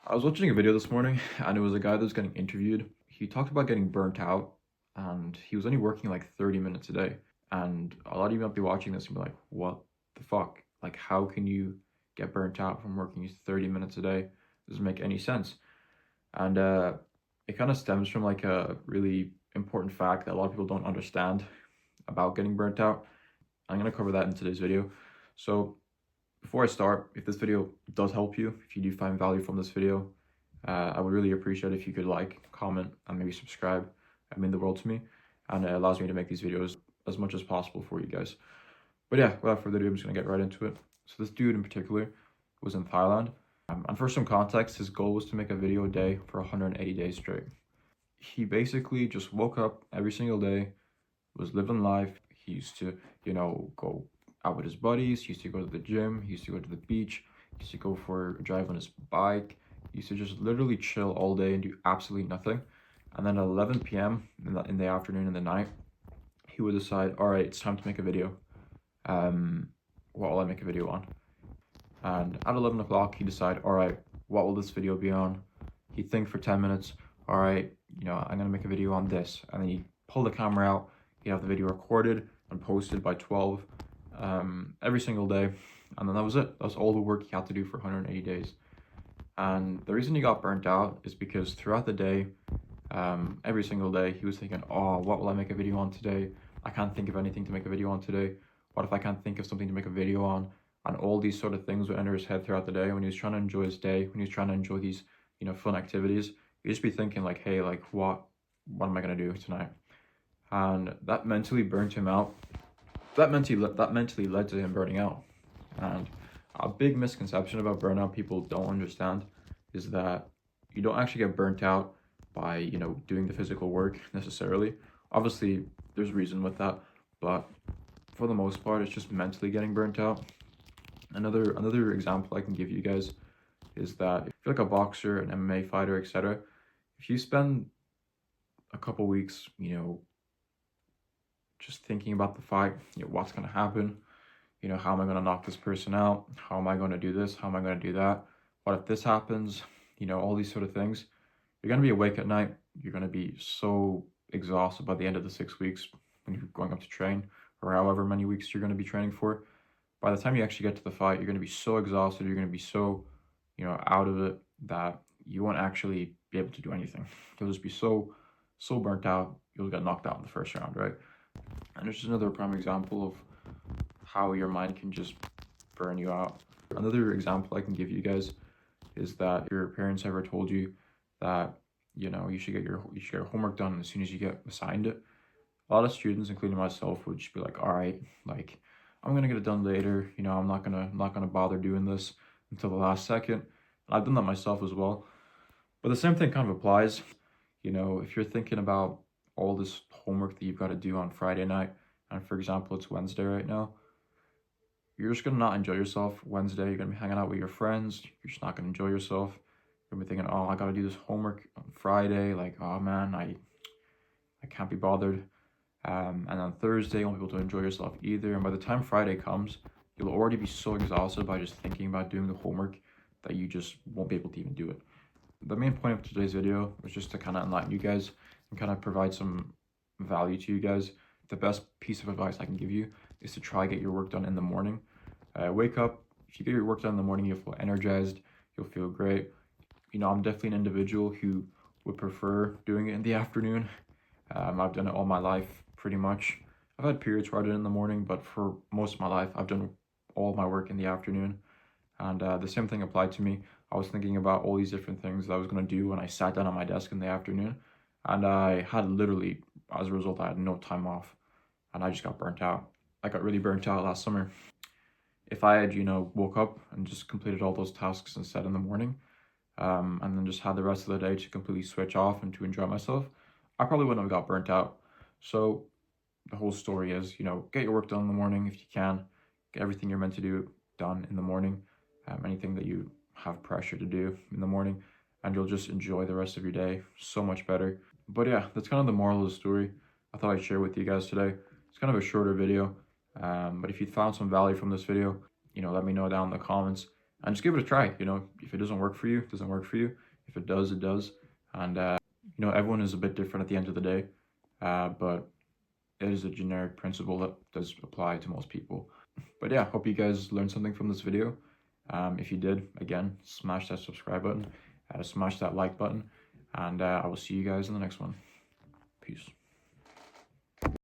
I was watching a video this morning and it was a guy that was getting interviewed. He talked about getting burnt out and he was only working like 30 minutes a day. And a lot of you might be watching this and be like, what the fuck? Like, how can you get burnt out from working 30 minutes a day? Doesn't make any sense. And it kind of stems from like a really important fact that a lot of people don't understand about getting burnt out. I'm going to cover that in today's video. So before I start, if this video does help you, if you do find value from this video, I would really appreciate if you could like, comment, and maybe subscribe. It mean the world to me, and it allows me to make these videos as much as possible for you guys. But yeah, without further ado, I'm just gonna get right into it. So this dude in particular was in Thailand, and for some context, his goal was to make a video a day for 180 days straight. He basically just woke up every single day, was living life. He used to, go out with his buddies. He used to go to the gym. He used to go to the beach. He used to go for a drive on his bike. He used to just literally chill all day and do absolutely nothing. And then at 11 p.m. In the afternoon and the night, he would decide, all right, it's time to make a video. What will I make a video on? And at 11 o'clock, he decide, all right, what will this video be on? He'd think for 10 minutes, all right, I'm gonna make a video on this. And then he'd pull the camera out. He'd have the video recorded and posted by 12 every single day. And then that was it. That was all the work he had to do for 180 days. And the reason he got burnt out is because throughout the day, every single day, he was thinking, oh, what will I make a video on today? I can't think of anything to make a video on today. What if I can't think of something to make a video on? And all these sort of things would enter his head throughout the day when he was trying to enjoy his day, when he was trying to enjoy these, fun activities. He'd just be thinking like, hey, like what am I gonna do tonight? And that mentally burnt him out. That mentally led to him burning out. And a big misconception about burnout people don't understand is that you don't actually get burnt out by, doing the physical work necessarily. Obviously, there's reason with that, but for the most part, it's just mentally getting burnt out. Another example I can give you guys is that if you're like a boxer, an MMA fighter, etc., if you spend a couple weeks, just thinking about the fight, what's going to happen, how am I going to knock this person out? How am I going to do this? How am I going to do that? What if this happens? All these sort of things. You're going to be awake at night. You're going to be so exhausted by the end of the 6 weeks when you're going up to train, or however many weeks you're going to be training for. By the time you actually get to the fight, you're going to be so exhausted. You're going to be so, out of it that you won't actually be able to do anything. You'll just be so burnt out. You'll get knocked out in the first round, right? And it's just another prime example of how your mind can just burn you out. Another example I can give you guys is that your parents ever told you that you should get your homework done as soon as you get assigned it. A lot of students, including myself, would just be like, all right, like I'm gonna get it done later. I'm not gonna bother doing this until the last second. And I've done that myself as well. But the same thing kind of applies. If you're thinking about all this homework that you've got to do on Friday night, and for example, it's Wednesday right now, you're just gonna not enjoy yourself. Wednesday, you're gonna be hanging out with your friends. You're just not gonna enjoy yourself. You're gonna be thinking, oh, I gotta do this homework on Friday. Like, oh man, I can't be bothered. And on Thursday, you won't be able to enjoy yourself either. And by the time Friday comes, you'll already be so exhausted by just thinking about doing the homework that you just won't be able to even do it. The main point of today's video was just to kind of enlighten you guys and kind of provide some value to you guys. The best piece of advice I can give you is to try get your work done in the morning. Wake up. If you get your work done in the morning, you'll feel energized. You'll feel great. I'm definitely an individual who would prefer doing it in the afternoon. I've done it all my life, pretty much. I've had periods where I did it in the morning, but for most of my life, I've done all of my work in the afternoon. And the same thing applied to me. I was thinking about all these different things that I was going to do when I sat down on my desk in the afternoon. And I had literally, as a result, I had no time off. And I just got burnt out. I got really burnt out last summer. If I had, woke up and just completed all those tasks instead in the morning, and then just had the rest of the day to completely switch off and to enjoy myself, I probably wouldn't have got burnt out. So the whole story is, get your work done in the morning if you can. Get everything you're meant to do done in the morning. Anything that you have pressure to do in the morning, and you'll just enjoy the rest of your day so much better. But yeah, that's kind of the moral of the story I thought I'd share with you guys today. It's kind of a shorter video, but if you found some value from this video, let me know down in the comments. and just give it a try. You know, if it doesn't work for you, it doesn't work for you. If it does, it does. And you know, everyone is a bit different at the end of the day, but it is a generic principle that does apply to most people. But yeah, hope you guys learned something from this video. If you did, again, smash that subscribe button, smash that like button, and I will see you guys in the next one. Peace.